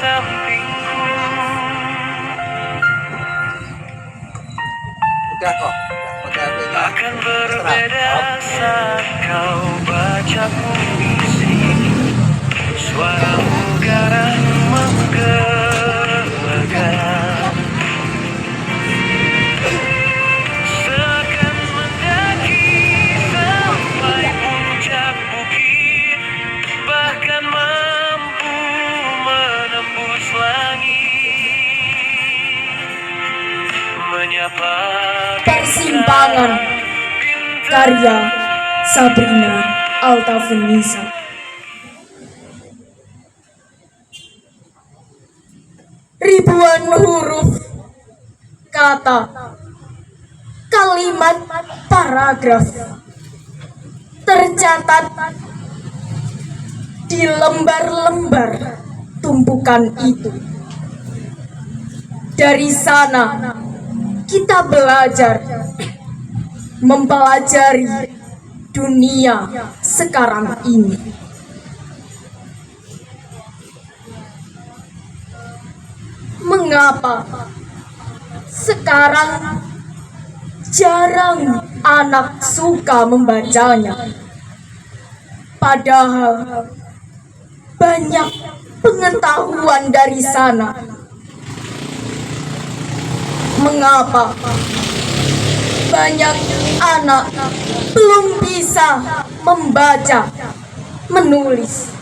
sampingku. Udah kok. Akan berbeda saat kau baca puisi. Suaramu garang menggelegar, seakan mendaki sampai puncak bukit, bahkan mampu menembus langit, menyapa Persimpangan karya Sabrina Altavunisa. Ribuan huruf, kata, kalimat, paragraf tercatat di lembar-lembar tumpukan itu. Dari sana kita belajar mempelajari dunia sekarang ini. Mengapa sekarang jarang anak suka membacanya? Padahal banyak pengetahuan dari sana. Mengapa banyak anak belum bisa membaca, menulis?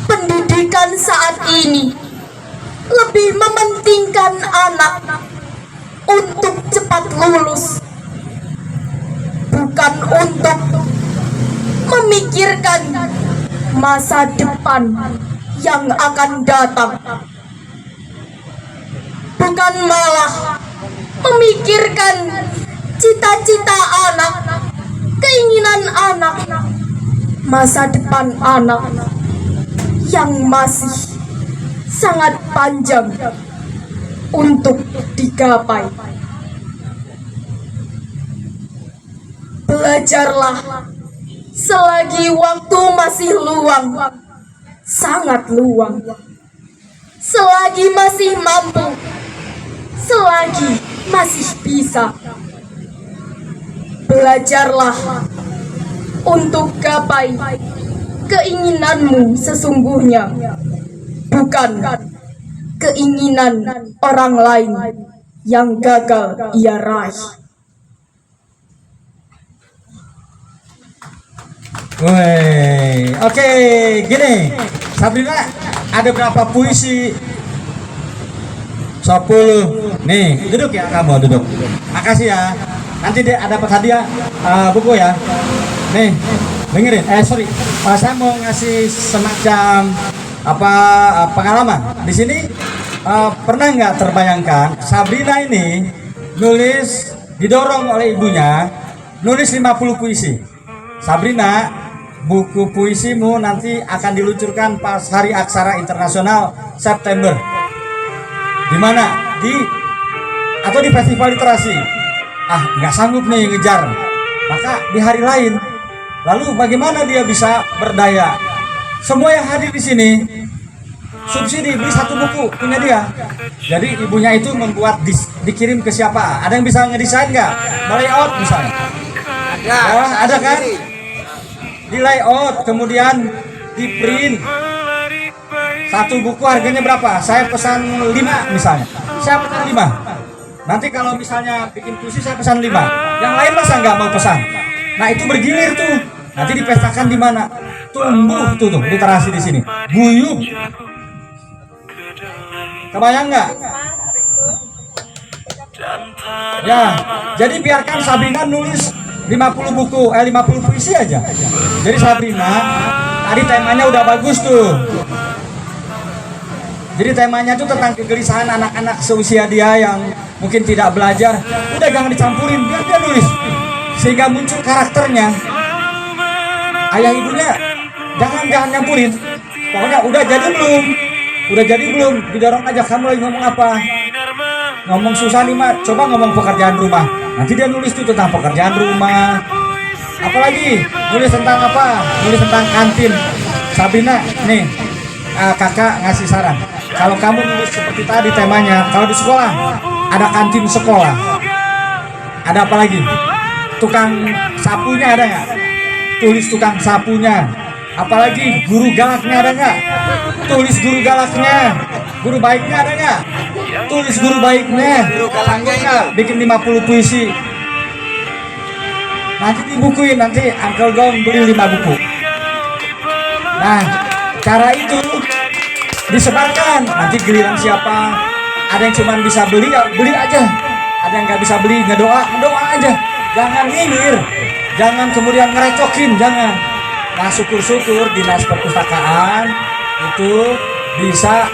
Pendidikan saat ini lebih mementingkan anak untuk cepat lulus, bukan untuk memikirkan masa depan yang akan datang, bukan malah memikirkan cita-cita anak, keinginan anak, masa depan anak yang masih sangat panjang untuk digapai. Belajarlah selagi waktu masih luang, sangat luang. Selagi masih mampu, selagi masih bisa. Belajarlah untuk gapai keinginanmu sesungguhnya, bukan keinginan orang lain yang gagal ia raih. Woi, oke, gini, Sabrina, ada berapa puisi? 10. Nih, duduk ya kamu, duduk. Makasih ya. Nanti dia ada dapat hadiah buku ya. Nih, dengerin. Saya mau ngasih semacam pengalaman. Di sini pernah nggak terbayangkan Sabrina ini nulis, didorong oleh ibunya nulis 50 puisi. Sabrina, buku puisimu nanti akan diluncurkan pas Hari Aksara Internasional September. Di mana? Atau di festival literasi. Nggak sanggup nih ngejar. Maka di hari lain. Lalu bagaimana dia bisa berdaya? Semua yang hadir di sini subsidi beli 1 buku punya dia. Jadi ibunya itu membuat dikirim ke siapa? Ada yang bisa ngedesain nggak? Layout misalnya. Ada kan? Di layout, kemudian di print. 1 buku harganya berapa? Saya pesan 5 misalnya. Saya pesan 5. Nanti kalau misalnya bikin puisi saya pesan 5. Yang lain masa nggak mau pesan? Nah itu bergilir tuh. Nanti dipestakan di mana? Tumbuh tuh literasi di sini. Guyup. Kebayang nggak? Ya, jadi biarkan Sabrina nulis 50 buku, 50 puisi aja. Jadi Sabrina, tadi temanya udah bagus tuh. Jadi temanya tuh tentang kegelisahan anak-anak seusia dia yang mungkin tidak belajar. Udah jangan dicampurin, biar dia nulis. Sehingga muncul karakternya. Ayah ibunya jangan nyampurin. Pokoknya udah jadi belum? Udah jadi belum? Didorong aja, kamu lagi ngomong apa? Ngomong susah nih Mak, coba ngomong pekerjaan rumah. Nanti dia nulis tuh tentang pekerjaan rumah. Apalagi nulis tentang apa? Nulis tentang kantin. Sabrina, nih kakak ngasih saran. Kalau kamu nulis seperti tadi temanya, kalau di sekolah ada kantin sekolah, ada apa lagi? Tukang sapunya ada nggak? Tulis tukang sapunya. Apalagi guru galaknya ada nggak? Tulis guru galaknya. Guru baiknya ada nggak? Tulis guru baiknya. Guru galaknya nggak? Bikin 50 puisi. Nanti dibukuin, nanti Uncle Gong beli 5 buku. Nah, cara itu disebarkan. Nanti giliran siapa? Ada yang cuma bisa beli, ya beli aja. Ada yang nggak bisa beli, ngedoa aja. Jangan nyinyir, jangan kemudian ngerecokin, jangan. Nah, syukur-syukur dinas perpustakaan itu bisa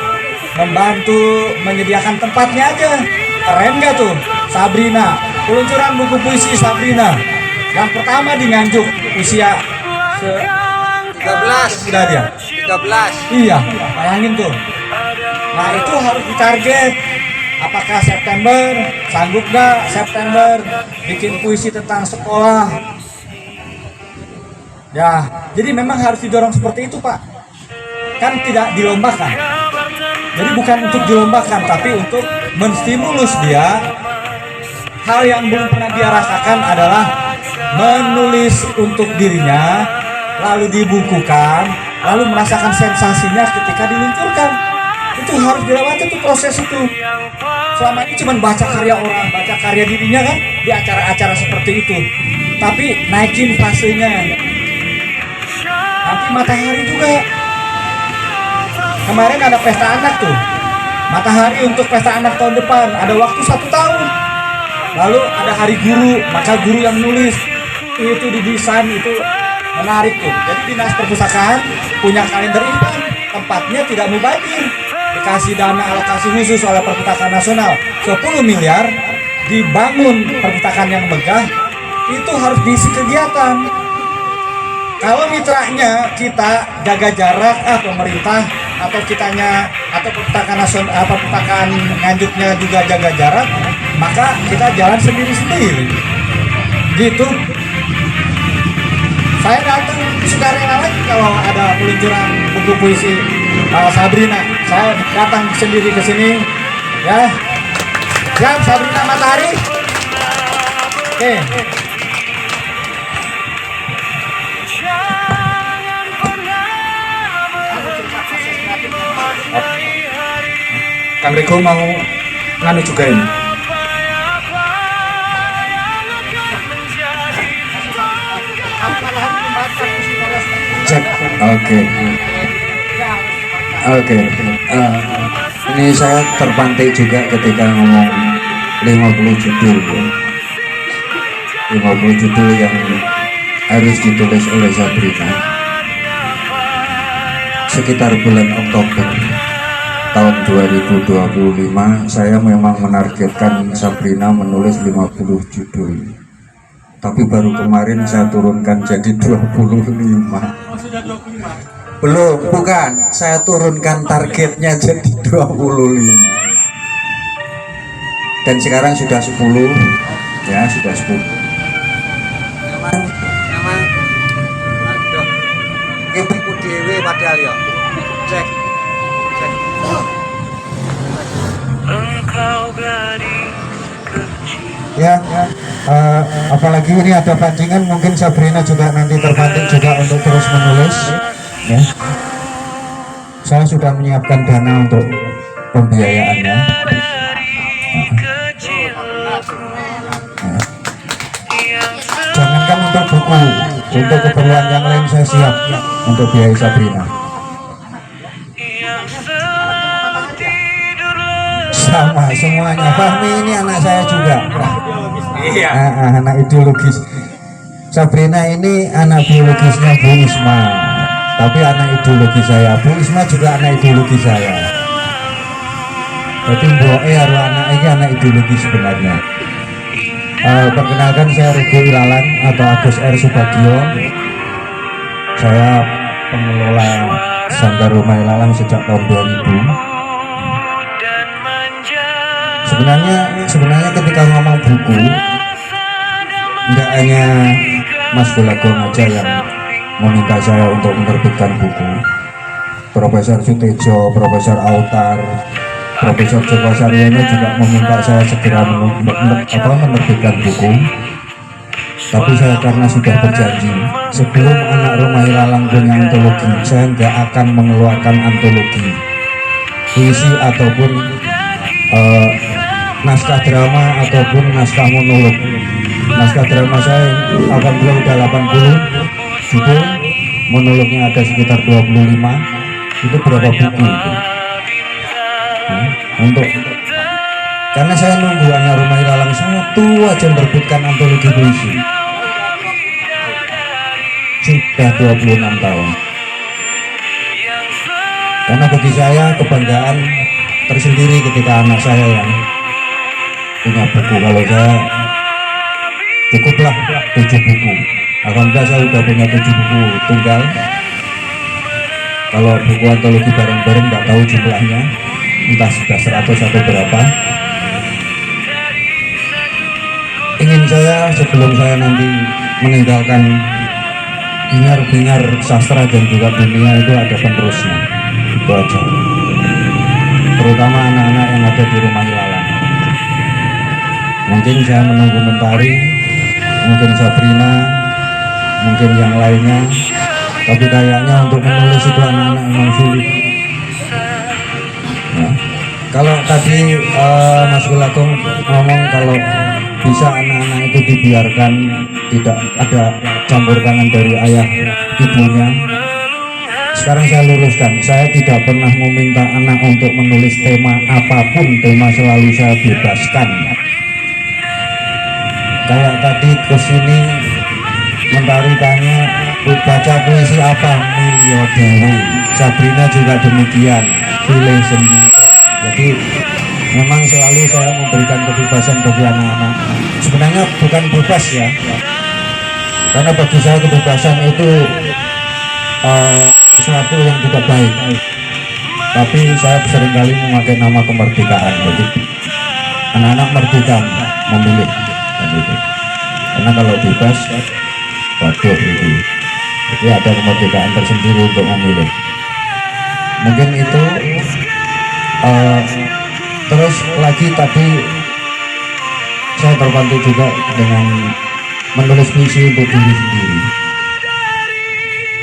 membantu menyediakan tempatnya aja. Keren gak tuh Sabrina, peluncuran buku puisi Sabrina yang pertama di Nganjuk, usia 13 sudah dia 13. iya, bayangin tuh. Nah, itu harus ditarget. Apakah September, sanggup gak September bikin puisi tentang sekolah? Ya, jadi memang harus didorong seperti itu, Pak. Kan tidak dilombakan. Jadi bukan untuk dilombakan, tapi untuk menstimulus dia. Hal yang belum pernah dia rasakan adalah menulis untuk dirinya, lalu dibukukan, lalu merasakan sensasinya ketika diluncurkan. Itu harus dilewati tuh proses itu. Selama ini cuma baca karya orang, baca karya dirinya kan di acara-acara seperti itu. Tapi naikin fasenya. Nanti Matahari juga. Kemarin ada pesta anak tuh. Matahari untuk pesta anak tahun depan. Ada waktu 1 tahun. Lalu ada hari guru, maka guru yang nulis. Itu didesain, itu menarik tuh. Jadi dinas perpustakaan punya kalender impan. Tempatnya tidak mubazir. Dikasih dana alokasi khusus oleh Perpustakaan Nasional 10 miliar. Dibangun perpustakaan yang megah. Itu harus diisi kegiatan. Kalau mitranya kita jaga jarak, pemerintah atau kitanya atau perpustakaan nasional, perpustakaan Nganjuknya juga jaga jarak, maka kita jalan sendiri-sendiri. Gitu. Saya datang sukarela lagi kalau ada peluncuran buku puisi Sabrina. Saya datang sendiri ke sini, ya. Siap, Sabrina Matahari. Oke. Kang Riko mau nganu juga ini. Cek. Oke. Ini saya terpantik juga ketika ngomong 50 judul. 50 judul yang harus ditulis oleh Sabrina. Sekitar bulan Oktober tahun 2025 saya memang menargetkan Sabrina menulis 50 judul, tapi baru kemarin saya turunkan jadi 25. Belum, bukan, saya turunkan targetnya jadi 25 dan sekarang sudah 10, ya sudah 10. Ibu dewe padahal ya. Cek. Ya, apalagi ini ada pancingan, mungkin Sabrina juga nanti terpantik juga untuk terus menulis. Ya. Saya sudah menyiapkan dana untuk pembiayaannya. Jangankan untuk buku, untuk keperluan yang lain saya siap untuk biaya Sabrina. Sama semuanya. Fahmi ini anak saya juga. Iya. Anak ideologis. Sabrina ini anak biologisnya Bu Isma, tapi anak ideologi saya. Bu Isma juga anak ideologi saya. Jadi Mbok harus anak ini anak ideologi sebenarnya. Perkenalkan, saya Rego Ilalan atau Agus R. Subagio. Saya pengelola Sanggar Rumah Ilalang sejak tahun 2000. Sebenarnya ketika ngomong buku, tidak hanya Mas Bolagong aja yang meminta saya untuk menerbitkan buku, Profesor Sutejo, Profesor Autar, Profesor Joko Saryono juga meminta saya segera menerbitkan buku. Tapi saya karena sudah berjanji sebelum anak Rumah Ilalang punya antologi, saya nggak akan mengeluarkan antologi puisi ataupun naskah drama ataupun naskah monolog. Naskah drama saya alhamdulillah udah 80 judul, monolognya ada sekitar 25. Itu berapa buku itu? Untuk karena saya nunggu anak Rumah Ilalang satu aja menerbitkan antologi puisi sudah 26 tahun. Karena bagi saya kebanggaan tersendiri ketika anak saya yang punya buku. Kalau saya cukuplah 7 buku. Alhamdulillah saya sudah punya 7 buku tunggal. Kalau buku antologi bareng-bareng nggak tahu jumlahnya, entah sudah 100 atau berapa. Ingin saya sebelum saya nanti meninggalkan bingar-bingar sastra dan juga dunia itu ada penerusnya, itu aja. Terutama anak-anak yang ada di Rumah Ilalang. Mungkin saya menunggu Mentari, mungkin Sabrina, mungkin yang lainnya. Tapi kayaknya untuk menulis itu anak-anak memang sulit. Ya. Kalau tadi Mas Wilagong ngomong kalau bisa anak-anak itu dibiarkan tidak ada campur tangan dari ayah ibunya. Sekarang saya luruskan, saya tidak pernah meminta anak untuk menulis tema apapun, tema selalu saya bebaskan. Kayak tadi kesini Mentari tanya baca puisi apa, Milio Dewi. Sabrina juga demikian, pilih sendiri. Jadi memang selalu saya memberikan kebebasan bagi anak-anak. Sebenarnya bukan bebas ya, karena bagi saya kebebasan itu sesuatu yang tidak baik. Tapi saya seringkali memakai nama kemerdekaan. Jadi anak-anak merdeka memilih, dan itu. Karena kalau bebas, waduh itu. Jadi ada kemerdekaan tersendiri untuk memilih. Mungkin itu. Terus lagi tadi saya terbantu juga dengan menulis puisi untuk diri sendiri.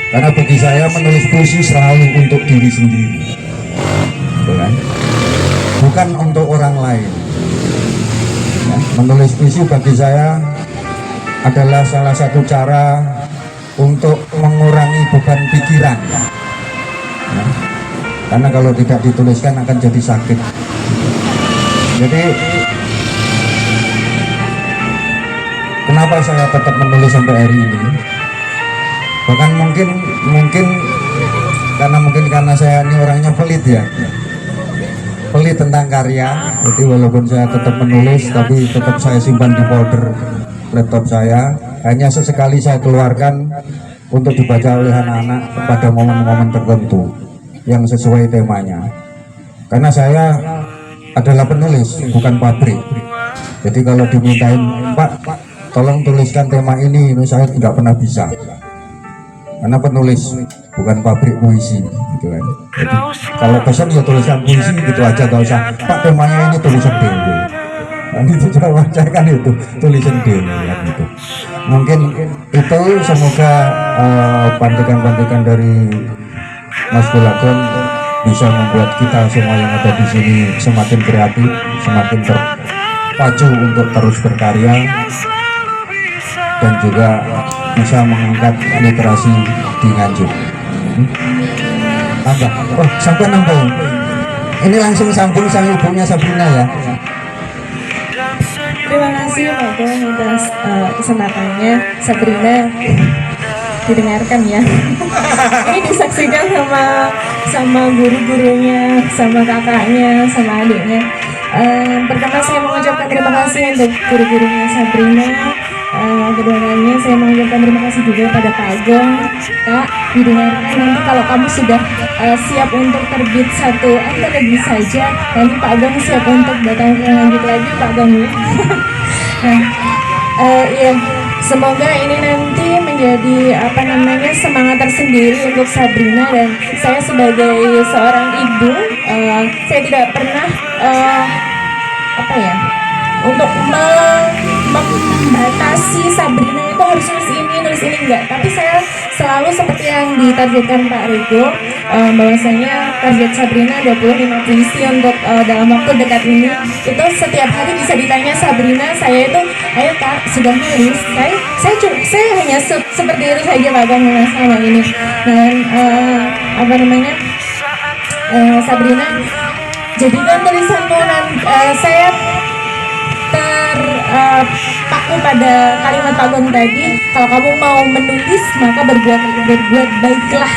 Karena bagi saya menulis puisi selalu untuk diri sendiri, bukan? Bukan untuk orang lain. Ya, menulis puisi bagi saya adalah salah satu cara untuk mengurangi beban pikiran. Ya. Karena kalau tidak dituliskan akan jadi sakit. Jadi kenapa saya tetap menulis sampai hari ini? Bahkan mungkin karena saya ini orangnya pelit ya, pelit tentang karya. Jadi walaupun saya tetap menulis, tapi tetap saya simpan di folder laptop saya. Hanya sesekali saya keluarkan untuk dibaca oleh anak-anak pada momen-momen tertentu yang sesuai temanya. Karena saya adalah penulis, bukan pabrik. Jadi kalau dimintain, Pak, tolong tuliskan tema ini saya tidak pernah bisa. Karena penulis, bukan pabrik puisi, gitu kan. Jadi kalau pesan ya tulisan puisi gitu aja, gak usah, Pak, temanya ini tulisan dewe. Dan itu jawaban saya kan itu, tulisan dewe kan gitu. Mungkin itu, semoga pantikan-pantikan dari Mas Wilagong bisa membuat kita semua yang ada di sini semakin kreatif, semakin terpacu untuk terus berkarya, dan juga bisa mengangkat literasi di Nganjuk. Tambah, oh sampai nambah. Ini langsung sambung sama ibunya Sabrina ya. Terima kasih Magong atas kesempatannya. Sabrina, didengarkan ya. Ini disaksikan sama guru-gurunya, sama kakaknya, sama adiknya. Pertama saya mengucapkan terima kasih untuk guru-gurunya Sabrina. Keduanya saya mengucapkan terima kasih juga pada Pak Agong. Kak, didengarkan nanti kalau kamu sudah siap untuk terbit satu antologi saja, nanti Pak Agong siap untuk datang ke Nganjuk lagi Pak Agong ya. Nah, iya. Semoga ini nanti menjadi semangat tersendiri untuk Sabrina, dan saya sebagai seorang ibu, saya tidak pernah untuk membatasi Sabrina itu harus nulis ini enggak, tapi saya selalu seperti yang ditargetkan Pak Rego, bahwasanya target Sabrina 25 puisi untuk dalam waktu dekat ini. Itu setiap hari bisa ditanya Sabrina, saya itu, ayo Kak, sudah nulis? Saya hanya seperti itu saja Pak Gong selama ini. Dan Sabrina, jadikan tulisanmu saya terpaku pada kalimat Pak Gon tadi, kalau kamu mau menulis maka berbuat baiklah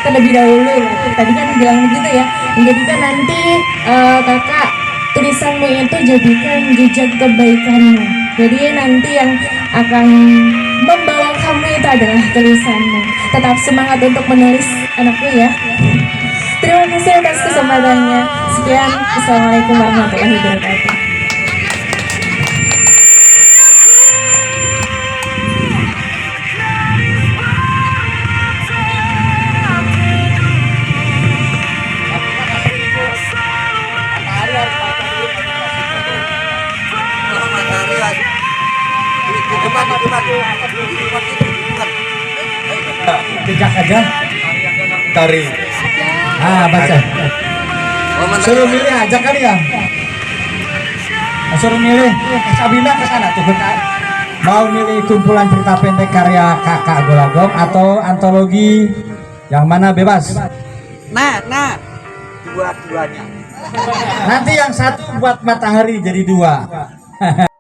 terlebih dahulu. Tadi kan bilang begitu ya, menjadikan nanti kakak tulisanmu itu jadikan jejak kebaikanmu. Jadi nanti yang akan membawa kamu itu adalah tulisanmu. Tetap semangat untuk menulis anakku ya. Terima kasih atas kesempatannya. Sekian, assalamualaikum warahmatullahi wabarakatuh. Jejak aja. Tari. Baca. Suruh milih aja kali ya. Suruh milih. Sabrina ke sana tuh kan. Mau milih kumpulan cerita pendek karya Kakak Golagong atau antologi yang mana bebas? Nah, dua-duanya. Nanti yang satu buat matahari jadi 2.